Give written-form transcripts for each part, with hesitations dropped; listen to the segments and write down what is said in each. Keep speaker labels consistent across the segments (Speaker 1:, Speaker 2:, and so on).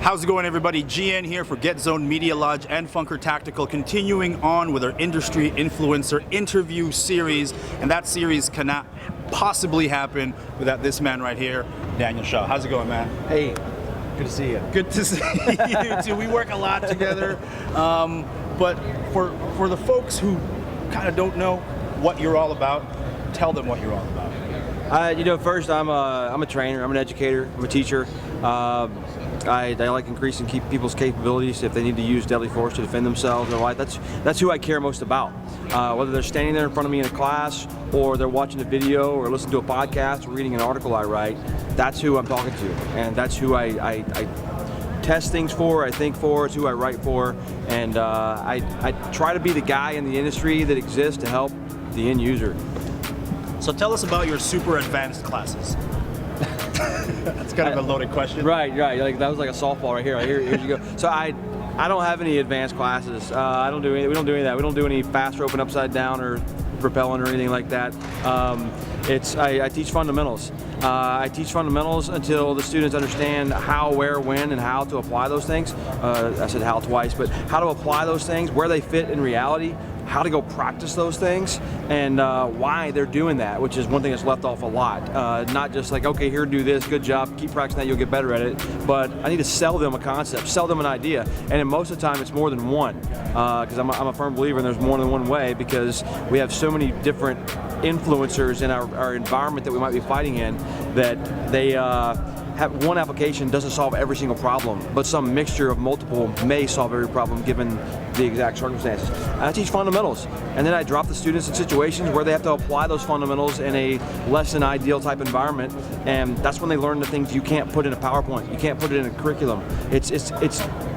Speaker 1: How's it going, everybody? GN here for Get Zone Media Lodge and Funker Tactical, continuing on with our industry influencer interview series, and that series cannot possibly happen without this man right here, Daniel Shaw. How's it going, man?
Speaker 2: Hey, good to see you.
Speaker 1: Good to see you too. We work a lot together, but for the folks who kind of don't know what you're all about, tell them what you're all about.
Speaker 2: First, I'm a trainer. I'm an educator. I'm a teacher. I like increasing people's capabilities if they need to use deadly force to defend themselves or life. That's who I care most about. Whether they're standing there in front of me in a class, or they're watching a video, or listening to a podcast, or reading an article I write, that's who I'm talking to, and that's who I test things for, I think for, it's who I write for, and I try to be the guy in the industry that exists to help the end user.
Speaker 1: So tell us about your super advanced classes. That's kind of a loaded question.
Speaker 2: Right. Like that was like a softball right here. Here you go. So I don't have any advanced classes. We don't do any of that. We don't do any fast roping upside down or propelling or anything like that. I teach fundamentals. I teach fundamentals until the students understand how, where, when, and how to apply those things. I said how twice, but how to apply those things, where they fit in reality, how to go practice those things, and why they're doing that, which is one thing that's left off a lot. Not just like, okay, here, do this, good job, keep practicing that, you'll get better at it, but I need to sell them a concept, sell them an idea, and then most of the time it's more than one, because I'm a firm believer in there's more than one way, because we have so many different influencers in our environment that we might be fighting in, that they have one application doesn't solve every single problem, but some mixture of multiple may solve every problem given the exact circumstances. I teach fundamentals, and then I drop the students in situations where they have to apply those fundamentals in a less than ideal type environment, and that's when they learn the things you can't put in a PowerPoint, you can't put it in a curriculum. It's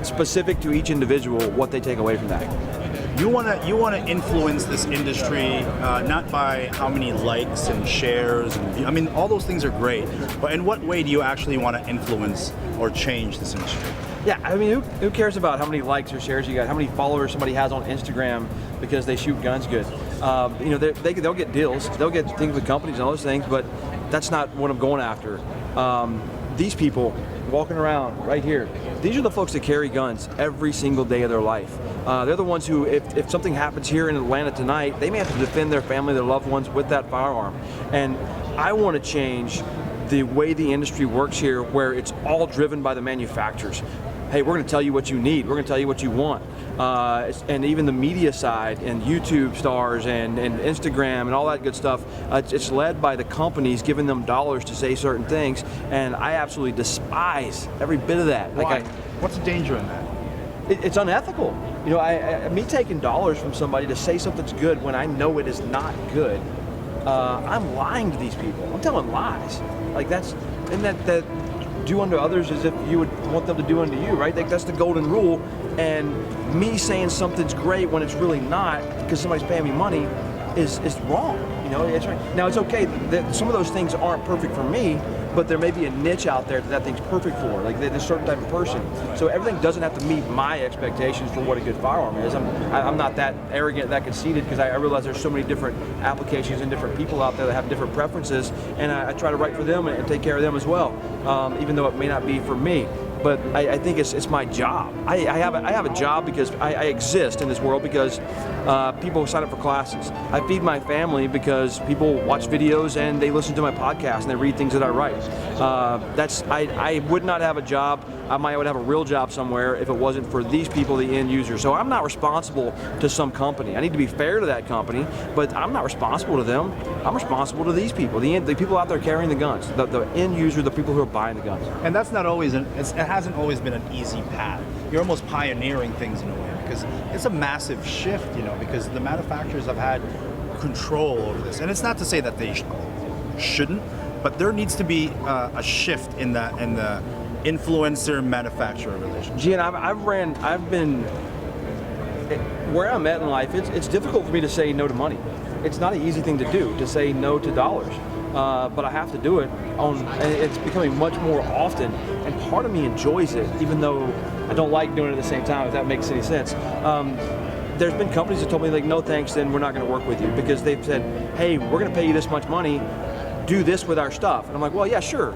Speaker 2: specific to each individual what they take away from that.
Speaker 1: You want to influence this industry, not by how many likes and shares, and I mean, all those things are great, but in what way do you actually want to influence or change this industry?
Speaker 2: Yeah, I mean, who cares about how many likes or shares you got, how many followers somebody has on Instagram because they shoot guns good? They'll get deals, they'll get things with companies and all those things, but that's not what I'm going after. These people walking around right here, these are the folks that carry guns every single day of their life. They're the ones who, if something happens here in Atlanta tonight, they may have to defend their family, their loved ones with that firearm. And I want to change the way the industry works here, where it's all driven by the manufacturers. Hey, we're going to tell you what you need, we're going to tell you what you want. And even the media side and YouTube stars and Instagram and all that good stuff, it's led by the companies giving them dollars to say certain things, and I absolutely despise every bit of that.
Speaker 1: Why? What's the danger in that?
Speaker 2: It's unethical. Me taking dollars from somebody to say something's good when I know it is not good, I'm lying to these people. I'm telling lies. Like that do unto others as if you would want them to do unto you, right? That's the golden rule. And me saying something's great when it's really not, because somebody's paying me money, is wrong. It's right. Now it's okay that some of those things aren't perfect for me, but there may be a niche out there that thing's perfect for, like this certain type of person. So everything doesn't have to meet my expectations for what a good firearm is. I'm not that arrogant, that conceited, because I realize there's so many different applications and different people out there that have different preferences, and I try to write for them and take care of them as well, even though it may not be for me. But I think it's my job. I have a job because I exist in this world because people sign up for classes. I feed my family because people watch videos and they listen to my podcast and they read things that I write. I would not have a job. I would have a real job somewhere if it wasn't for these people, the end users. So I'm not responsible to some company. I need to be fair to that company, but I'm not responsible to them. I'm responsible to these people, the people out there carrying the guns, the end user, the people who are buying the guns.
Speaker 1: And that's not always it hasn't always been an easy path. You're almost pioneering things in a way, because it's a massive shift, because the manufacturers have had control over this. And it's not to say that they shouldn't, but there needs to be a shift in the influencer manufacturer relationship.
Speaker 2: Gee, and I've been where I'm at in life. It's difficult for me to say no to money. It's not an easy thing to do, to say no to dollars. But I have to do it. It's becoming much more often, and part of me enjoys it, even though I don't like doing it at the same time, if that makes any sense. There's been companies that told me, like, no thanks, then we're not going to work with you, because they've said, hey, we're going to pay you this much money, do this with our stuff. And I'm like, well, yeah, sure.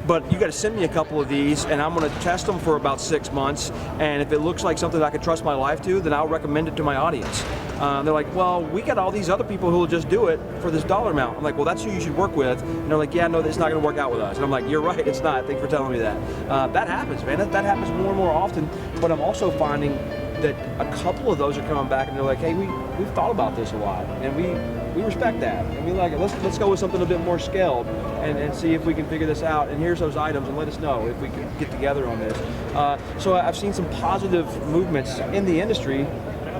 Speaker 2: but you got to send me a couple of these, and I'm going to test them for about 6 months. And if it looks like something I can trust my life to, then I'll recommend it to my audience. They're like, well, we got all these other people who will just do it for this dollar amount. I'm like, well, that's who you should work with. And they're like, yeah, no, it's not going to work out with us. And I'm like, you're right, it's not. Thanks for telling me that. That happens, man. That happens more and more often. But I'm also finding that a couple of those are coming back and they're like, hey, we've thought about this a lot, and we respect that, and we like it. Let's go with something a bit more scaled and see if we can figure this out. And here's those items, and let us know if we can get together on this. So I've seen some positive movements in the industry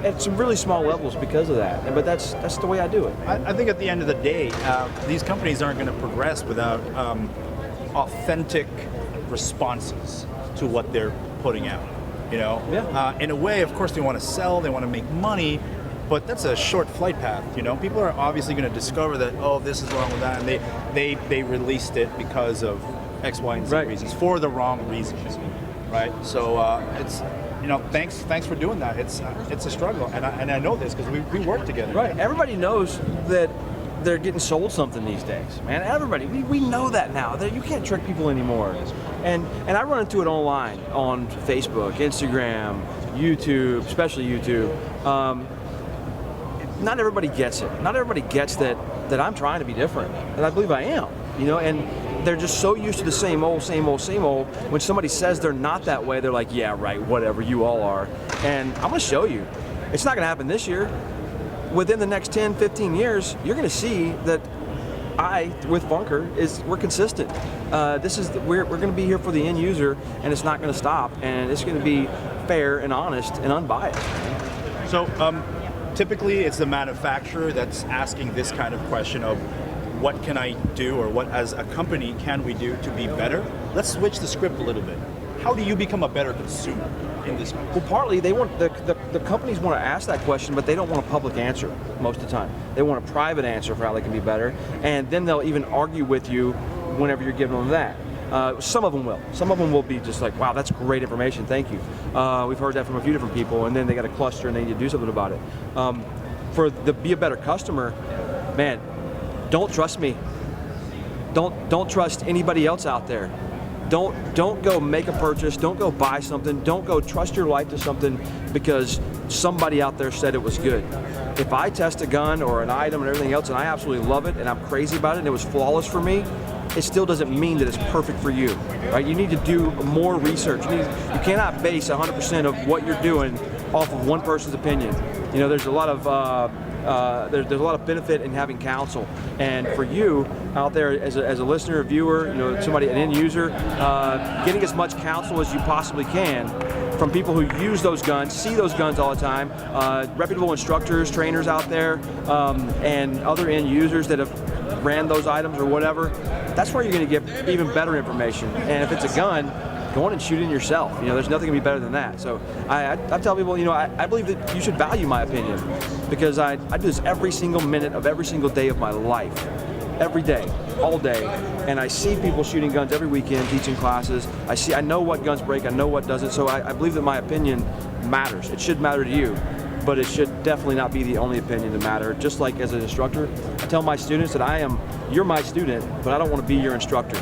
Speaker 2: at some really small levels because of that. But that's the way I do it.
Speaker 1: I think at the end of the day, these companies aren't going to progress without authentic responses to what they're putting out. You know,
Speaker 2: Yeah.
Speaker 1: In a way, of course, they want to sell, they want to make money, but that's a short flight path. You know, people are obviously going to discover that, oh, this is wrong with that, and they released it because of X, Y, and Z
Speaker 2: Right.
Speaker 1: reasons for the wrong reasons, right? So it's, you know, thanks for doing that. It's a struggle, and I know this because we work together.
Speaker 2: Right. Everybody knows that they're getting sold something these days, man. Everybody, we know that now. That you can't trick people anymore. And I run into it online on Facebook, Instagram, YouTube, especially YouTube. Not everybody gets it. Not everybody gets that I'm trying to be different, and I believe I am. You know, and they're just so used to the same old, same old, same old. When somebody says they're not that way, they're like, yeah, right, whatever, you all are. And I'm gonna show you. It's not gonna happen this year. Within the next 10, 15 years, you're gonna see that with Funker, we're consistent. We're gonna be here for the end user, and it's not gonna stop, and it's gonna be fair and honest and unbiased.
Speaker 1: So typically it's the manufacturer that's asking this kind of question of what can I do, or what as a company can we do to be better? Let's switch the script a little bit. How do you become a better consumer in this?
Speaker 2: Well, partly they want the companies want to ask that question, but they don't want a public answer most of the time. They want a private answer for how they can be better, and then they'll even argue with you whenever you're giving them that. Some of them will. Some of them will be just like, wow, that's great information, thank you. We've heard that from a few different people, and then they got a cluster and they need to do something about it. Be a better customer, man, don't trust me. Don't trust anybody else out there. Don't go make a purchase, don't go buy something, don't go trust your life to something because somebody out there said it was good. If I test a gun or an item and everything else and I absolutely love it and I'm crazy about it and it was flawless for me, it still doesn't mean that it's perfect for you, right? You need to do more research. You cannot base 100% of what you're doing off of one person's opinion. You know, there's a lot of there's a lot of benefit in having counsel, and for you out there as a listener, a viewer, you know, somebody, an end user, getting as much counsel as you possibly can from people who use those guns, see those guns all the time, reputable instructors, trainers out there, and other end users that have ran those items or whatever. That's where you're going to get even better information. And if it's a gun, go on and shoot it yourself. You know, there's nothing going to be better than that. So I tell people, you know, I believe that you should value my opinion because I do this every single minute of every single day of my life. Every day, all day, and I see people shooting guns every weekend, teaching classes. I know what guns break, I know what doesn't, so I believe that my opinion matters. It should matter to you, but it should definitely not be the only opinion to matter. Just like as an instructor, I tell my students that you're my student, but I don't want to be your instructor.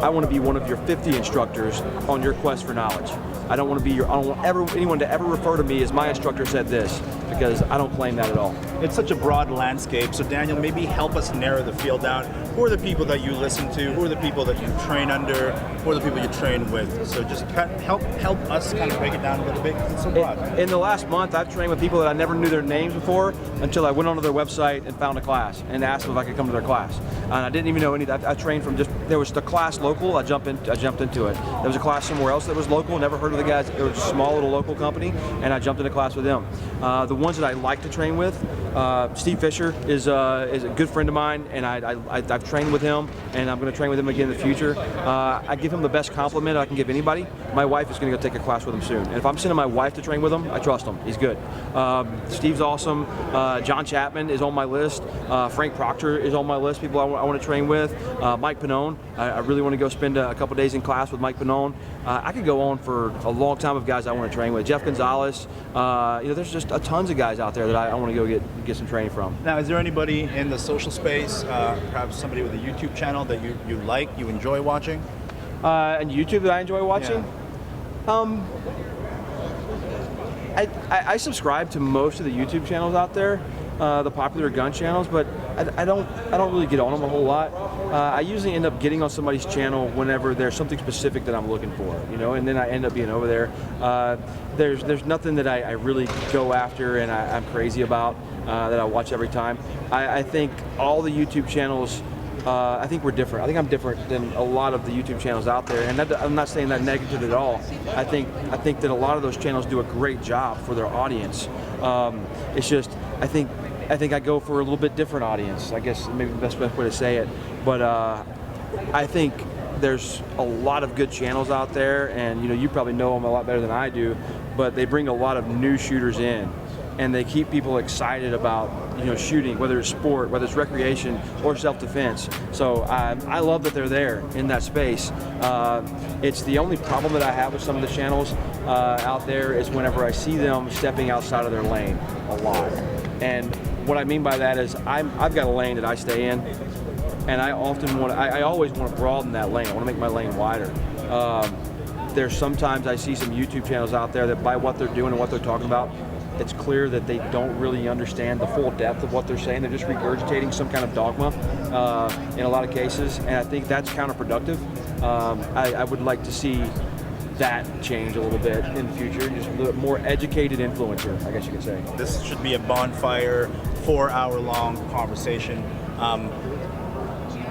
Speaker 2: I want to be one of your 50 instructors on your quest for knowledge. I don't want anyone to ever refer to me as my instructor said this, because I don't claim that at all.
Speaker 1: It's such a broad landscape. So Daniel, maybe help us narrow the field down. Who are the people that you listen to? Who are the people that you train under? Who are the people you train with? So just help us kind of break it down a little bit. It's so broad.
Speaker 2: In the last month, I've trained with people that I never knew their names before until I went onto their website and found a class and asked them if I could come to their class. And I didn't even know any. I trained from there was the class local. I jumped into it. There was a class somewhere else that was local. Never heard of the guys. It was a small little local company, and I jumped into class with them. The ones that I like to train with, Steve Fisher is a good friend of mine, and I've trained with him, and I'm going to train with him again in the future. I give him the best compliment I can give anybody. My wife is going to go take a class with him soon, and if I'm sending my wife to train with him, I trust him. He's good. Steve's awesome. John Chapman is on my list. Frank Proctor is on my list. People I want to train with. Mike Pannone. I really want to go spend a couple days in class with Mike Pannone. I could go on for a long time of guys I want to train with. Jeff Gonzalez. There's just tons of guys out there that I want to go get some training from.
Speaker 1: Now, is there anybody in the social space, perhaps somebody with a YouTube channel that you like, you enjoy watching?
Speaker 2: And YouTube that I enjoy watching. I subscribe to most of the YouTube channels out there, the popular gun channels, but I don't really get on them a whole lot. I usually end up getting on somebody's channel whenever there's something specific that I'm looking for, you know, and then I end up being over there. There's nothing that I really go after and I'm crazy about that I watch every time. I think all the YouTube channels, I think we're different. I think I'm different than a lot of the YouTube channels out there, and I'm not saying that negative at all. I think that a lot of those channels do a great job for their audience. It's just I think I go for a little bit different audience. I guess maybe the best way to say it. But I think there's a lot of good channels out there, and you know you probably know them a lot better than I do. But they bring a lot of new shooters in, and they keep people excited about shooting, whether it's sport, whether it's recreation or self-defense. So I love that they're there in that space. It's the only problem that I have with some of the channels out there is whenever I see them stepping outside of their lane a lot. And what I mean by that is I've got a lane that I stay in, and I always want to broaden that lane. I want to make my lane wider. There's sometimes I see some YouTube channels out there that by what they're doing and what they're talking about, it's clear that they don't really understand the full depth of what they're saying. They're just regurgitating some kind of dogma in a lot of cases, and I think that's counterproductive. I would like to see that change a little bit in the future, just a little bit more educated influencer, I guess you could say.
Speaker 1: This should be a bonfire, 4-hour-long conversation.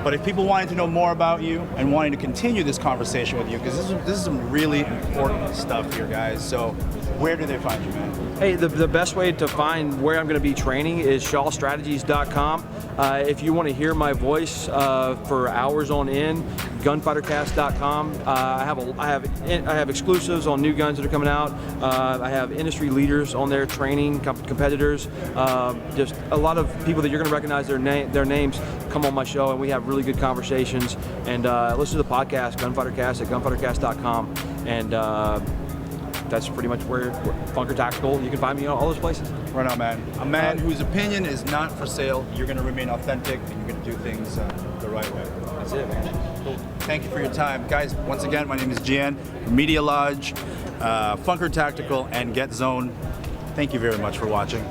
Speaker 1: But if people wanted to know more about you and wanting to continue this conversation with you, because this is some really important stuff here, guys. So where do they find you, man?
Speaker 2: Hey, the best way to find where I'm going to be training is shawstrategies.com. If you want to hear my voice for hours on end, gunfightercast.com. I have exclusives on new guns that are coming out. I have industry leaders on there training competitors. Just a lot of people that you're going to recognize their names come on my show, and we have really good conversations. And listen to the podcast, Gunfightercast at gunfightercast.com. And that's pretty much where Funker Tactical. You can find me all those places.
Speaker 1: Right on, man. A man whose opinion is not for sale. You're going to remain authentic, and you're going to do things the right way.
Speaker 2: That's it, man.
Speaker 1: Cool. Thank you for your time. Guys, once again, my name is Gian from Media Lodge, Funker Tactical, and Get Zone. Thank you very much for watching.